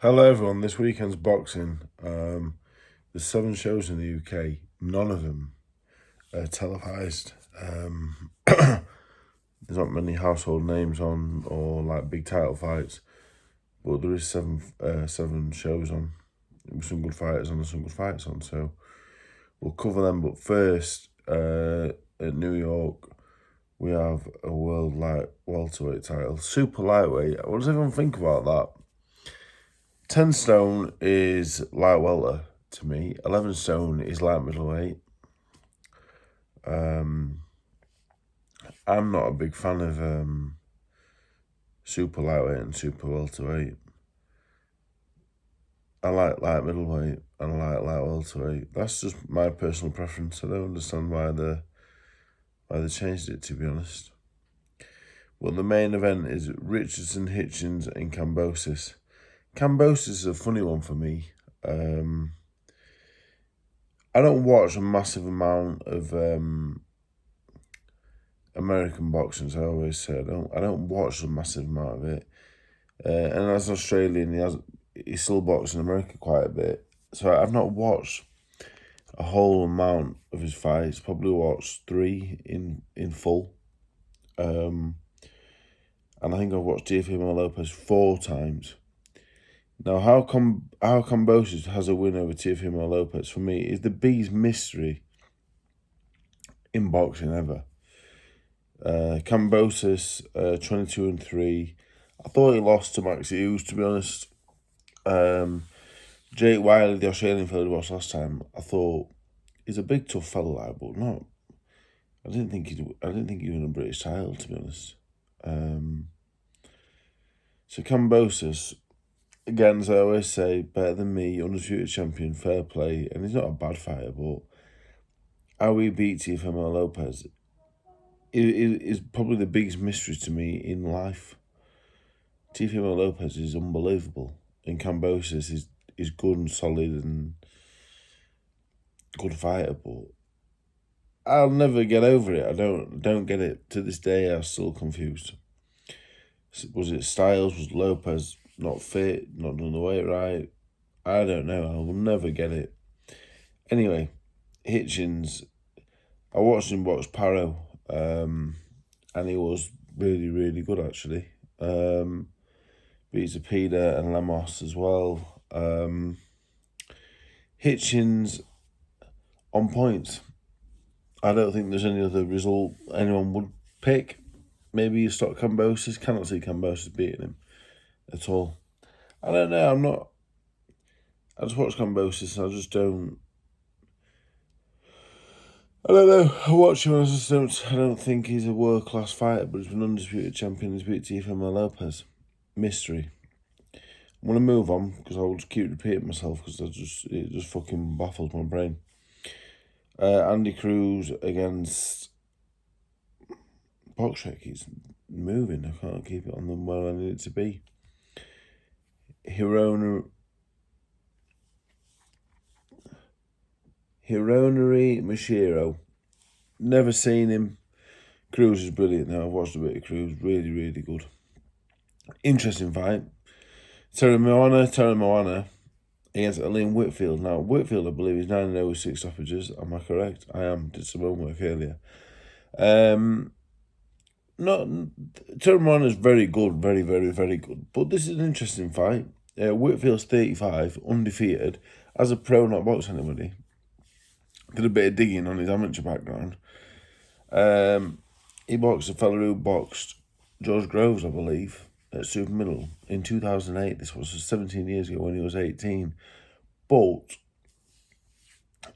Hello everyone, this weekend's boxing. There's 7 shows in the UK, none of them are televised. There's not many household names on or like big title fights, but there is seven shows on with some good fighters on and some good fights on, so we'll cover them. But first, at New York, we have a world light welterweight title, super lightweight. What does everyone think about that? 10 stone is light welter to me. 11 stone is light middleweight. I'm not a big fan of super lightweight and super welterweight. I like light middleweight and I like light welterweight. That's just my personal preference. I don't understand why they changed it, to be honest. Well, the main event is Richardson, Hitchens and Kambosos. Kambosos is a funny one for me. I don't watch a massive amount of American boxing, as I always say. I don't watch a massive amount of it. And as an Australian, he's still boxing America quite a bit. So I've not watched a whole amount of his fights. Probably watched 3 in full. And I think I've watched Teofimo Lopez 4 times. Now, how Kambosus has a win over Teofimo Lopez, for me, is the biggest mystery in boxing ever. Kambosus, 22-3. I thought he lost to Max Hughes, to be honest. Jake Wiley, the Australian fella we watched last time, I thought he's a big tough fella, but not. I didn't think he won a British title, to be honest. So Kambosus, again, as I always say, better than me, undisputed champion, fair play, and he's not a bad fighter, but how he beat Teofimo Lopez is probably the biggest mystery to me in life. Teofimo Lopez is unbelievable, and Kambosos is good and solid and good fighter, but I'll never get over it. I don't get it. To this day, I'm still confused. Was it Styles? Was Lopez not fit? Not doing the weight right? I don't know. I will never get it. Anyway, Hitchens, I watched him box Paro, and he was really, really good, actually. Beats Apida and Lemos as well. Hitchens on points. I don't think there's any other result anyone would pick. Maybe you start Kambosos. Cannot see Kambosos beating him at all. I don't know. I just watch Kambosos and I just don't. I don't know. I watch him and I don't think he's a world-class fighter, but he's been undisputed champion. He's beat Teofimo Lopez. Mystery. I'm going to move on because I will just keep repeating myself because it just fucking baffles my brain. Andy Cruz against Boxrec. He's moving. I can't keep it on them where I need it to be. Hironori Mashiro. Never seen him. Cruz is brilliant now. I've watched a bit of Cruz. Really, really good. Interesting fight. Terry Moana against Aleem Whitfield. Now, Whitfield, I believe, is 9-0 with 6 stoppages. Am I correct? I am. Did some homework earlier. Terry Moana is very good. Very, very, very good. But this is an interesting fight. Whitfield's 35, undefeated. As a pro, not boxed anybody. Did a bit of digging on his amateur background. He boxed a fella who boxed George Groves, I believe, at Super Middle in 2008. This was 17 years ago when he was 18. But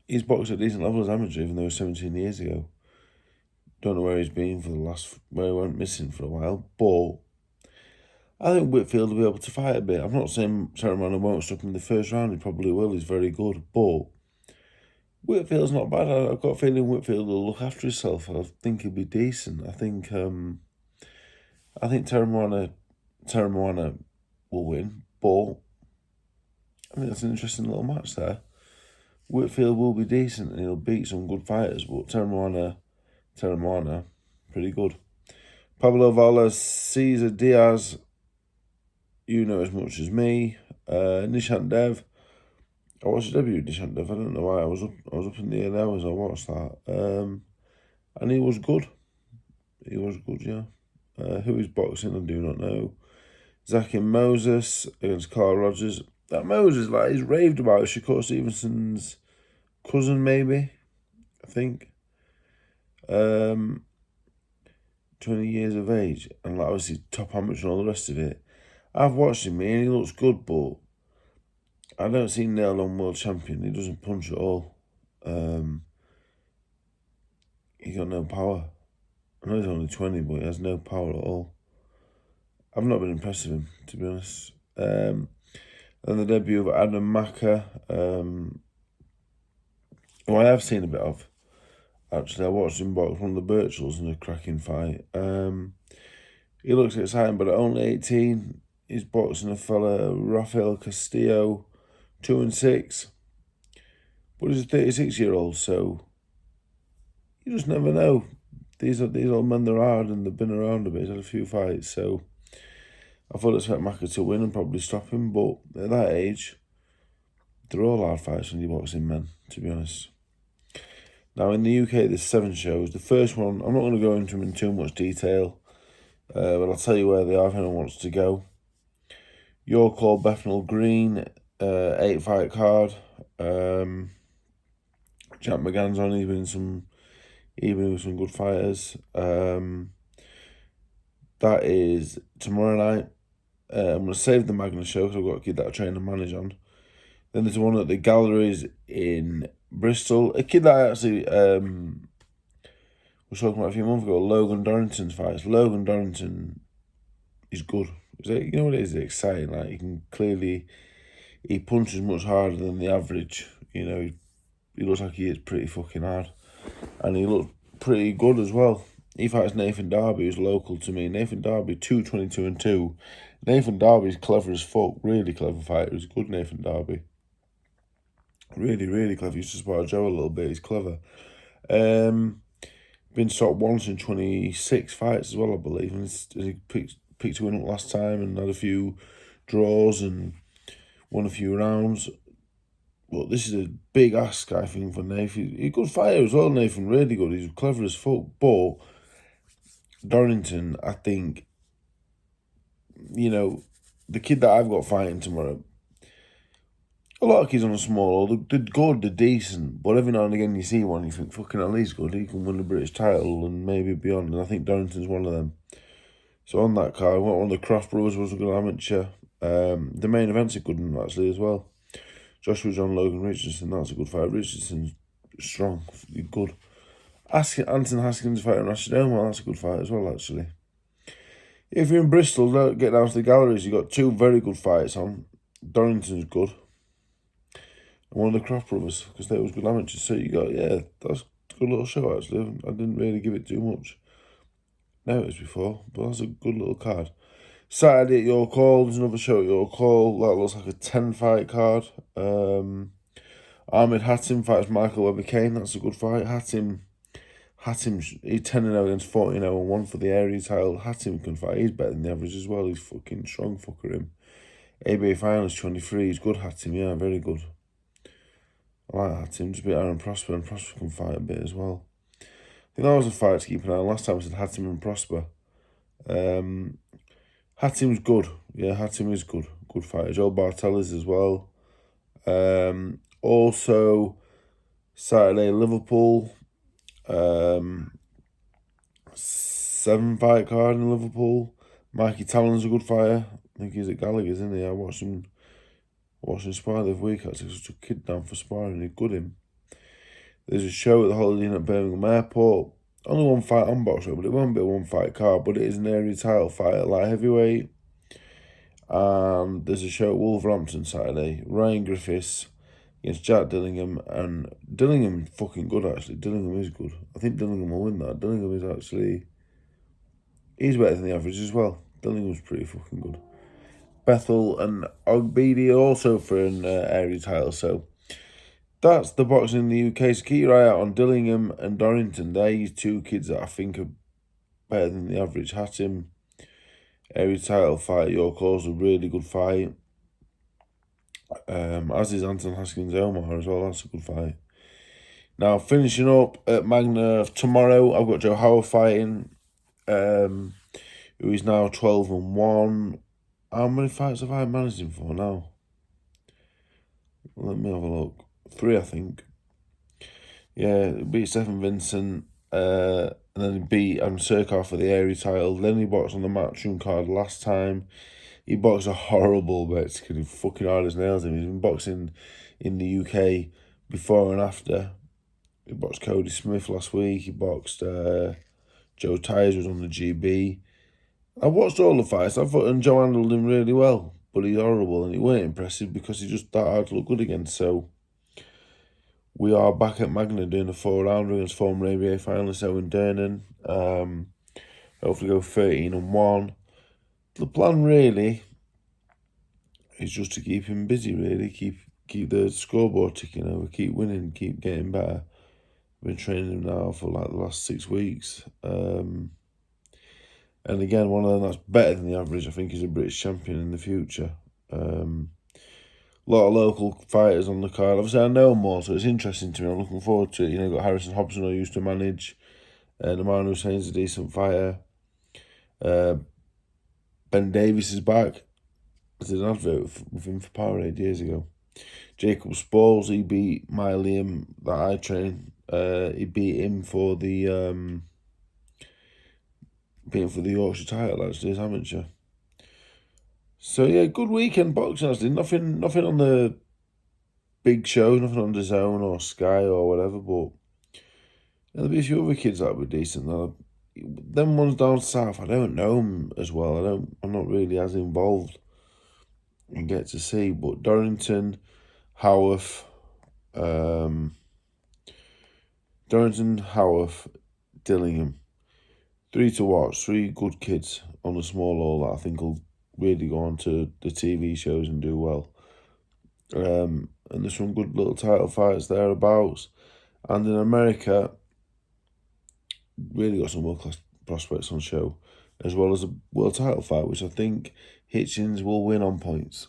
he's boxed at a decent level as amateur, even though it was 17 years ago. Don't know where he's been where he went missing for a while. But I think Whitfield will be able to fight a bit. I'm not saying Ceremony won't stop him in the first round. He probably will. He's very good. But Whitfield's not bad. I've got a feeling Whitfield will look after himself. I think he'll be decent. I think Terry Moana will win, but I think that's an interesting little match there. Whitfield will be decent and he'll beat some good fighters, but Terry Moana, pretty good. Pablo Valas, Cesar Diaz, you know as much as me. Nishan Dev. I watched the debut of Nishan Dev. I don't know why. I was up in the air now as I watched that. And he was good. He was good, yeah. Who he's boxing, I do not know. Zach and Moses against Carl Rogers. That Moses, like, he's raved about Shakur Stevenson's cousin, maybe, I think. 20 years of age, and like obviously top amateur and all the rest of it. I've watched him, and he looks good, but I don't see nailed on world champion. He doesn't punch at all. He's got no power. I know he's only 20, but he has no power at all. I've not been impressed with him, to be honest. And the debut of Adam Magna, who I have seen a bit of. Actually, I watched him box one of the Birchells in a cracking fight. He looks exciting, but at only 18, he's boxing a fella, Rafael Castillo, 2-6. But he's a 36-year-old, so you just never know. These old men, they're hard and they've been around a bit. He's had a few fights, so I fully expect Maka to win and probably stop him. But at that age, they're all hard fights when you're boxing men, to be honest. Now, in the UK, there's 7 shows. The first one, I'm not going to go into them in too much detail, but I'll tell you where they are if anyone wants to go. Your Call, Bethnal Green, 8-fight card. Jack McGann's on, he's been with some good fighters. That is tomorrow night. I'm going to save the Magna show because I've got a kid that I train and manage on. Then there's one at the Galleries in Bristol. A kid that I actually was talking about a few months ago, Logan Dorrington's fights. Logan Dorrington is good. You know what it is? It's exciting. Like, he punches much harder than the average. You know, he looks like he is pretty fucking hard. And he looks pretty good as well. He fights Nathan Darby, who's local to me. Nathan Darby, 2-22-2. Nathan Darby's clever as fuck. Really clever fighter. He's good, Nathan Darby. Really, really clever. He used to spar Joe a little bit. He's clever. Been stopped once in 26 fights as well, I believe. And he picked a win up last time and had a few draws and won a few rounds. But this is a big ask, I think, for Nathan. He's a good fighter as well, Nathan. Really good. He's clever as fuck. But Dorrington, I think, you know, the kid that I've got fighting tomorrow, a lot of kids on a small, they're good, they're decent, but every now and again you see one, you think, fucking hell, he's good, he can win the British title and maybe beyond, and I think Dorrington's one of them. So on that card, one of the Croft brothers was a good amateur. The main event's a good one, actually, as well. Joshua John Logan Richardson, that's a good fight. Richardson's strong, good. Anton Haskins fighting Rashid Omar, that's a good fight as well, actually. If you're in Bristol, don't get down to the Galleries, you've got 2 very good fights on. Dorrington's good. One of the Croft brothers, because they was good amateurs. So you got, yeah, that's a good little show, actually. I didn't really give it too much notice before, but that's a good little card. Saturday at Your Call, there's another show at Your Call. That looks like a 10-fight card. Ahmed Hatim fights Michael Webber Kane. That's a good fight. Hatim, he's 10-0 against 14-0 and 1 for the area title. Hatim can fight. He's better than the average as well. He's fucking strong, fucker him. ABA finals 23. He's good, Hatim. Yeah, very good. I like Hatim. Just beat Aaron Prosper, and Prosper can fight a bit as well. I think that was a fight to keep an eye on. Last time I said Hatim and Prosper. Hatim's good. Yeah, Hatim is good. Good fighter. Joel Bartella's as well. Also, Saturday, Liverpool. 7-fight card in Liverpool. Mikey Talon's a good fighter. I think he's at Gallagher's, isn't he? I watched him spar the other week. I took a kid down for sparring. He's good him. There's a show at the Holiday Inn at Birmingham Airport. Only 1 fight on Box Road, but it won't be a 1-fight card. But it is an area title fight at light heavyweight. And there's a show at Wolverhampton Saturday. Ryan Griffiths against Jack Dillingham. And Dillingham fucking good, actually. Dillingham is good. I think Dillingham will win that. Dillingham is actually... he's better than the average as well. Dillingham's pretty fucking good. Bethel and Ogbidi also for an area title. So that's the boxing in the UK. So keep your eye out on Dillingham and Dorrington. They're 2 kids that I think are better than the average. Hatim, area title fight, Your Call's a really good fight. As is Anton Haskins Omar as well. That's a good fight. Now, finishing up at Magna tomorrow, I've got Joe Howard fighting, who is now 12-1. How many fights have I managed him for now? Let me have a look. 3, I think. Yeah, beat Stephen Vincent, and then he beat Adam Surkov for the area title. Then he boxed on the Matchroom card last time. He boxed a horrible Mexican. He fucking hard as nails him. He's been boxing in the UK before and after. He boxed Cody Smith last week. He boxed Joe Tyers, was on the GB. I watched all the fights. I thought and Joe handled him really well, but he's horrible and he weren't impressive because he just that hard to look good again. So we are back at Magna doing a 4-rounder against former ABA finalist Owen Dernan. Hopefully go 13-1. The plan really is just to keep him busy. Really keep the scoreboard ticking over, keep winning, keep getting better. I've been training him now for like the last 6 weeks. And again, one of them that's better than the average, I think, is a British champion in the future. A lot of local fighters on the card. Obviously, I know more, so it's interesting to me. I'm looking forward to it. You know, got Harrison Hobson, who I used to manage. Naman Hussein's a decent fighter. Ben Davies is back. I did an advert with him for Powerade years ago. Jacob Spalls, he beat my Liam that I train. He beat him for the Yorkshire title, actually, as amateur. So yeah, good weekend boxing, actually. Nothing on the big shows, nothing on the Zone or Sky or whatever, but there'll be a few other kids that would be decent. Them ones down south, I don't know them as well. I'm not really as involved and get to see, but Dorrington, Howarth, Dillingham. 3 to watch, 3 good kids on a small hall that I think will really go on to the TV shows and do well. And there's some good little title fights thereabouts. And in America, really got some world-class prospects on show, as well as a world title fight, which I think Hitchens will win on points.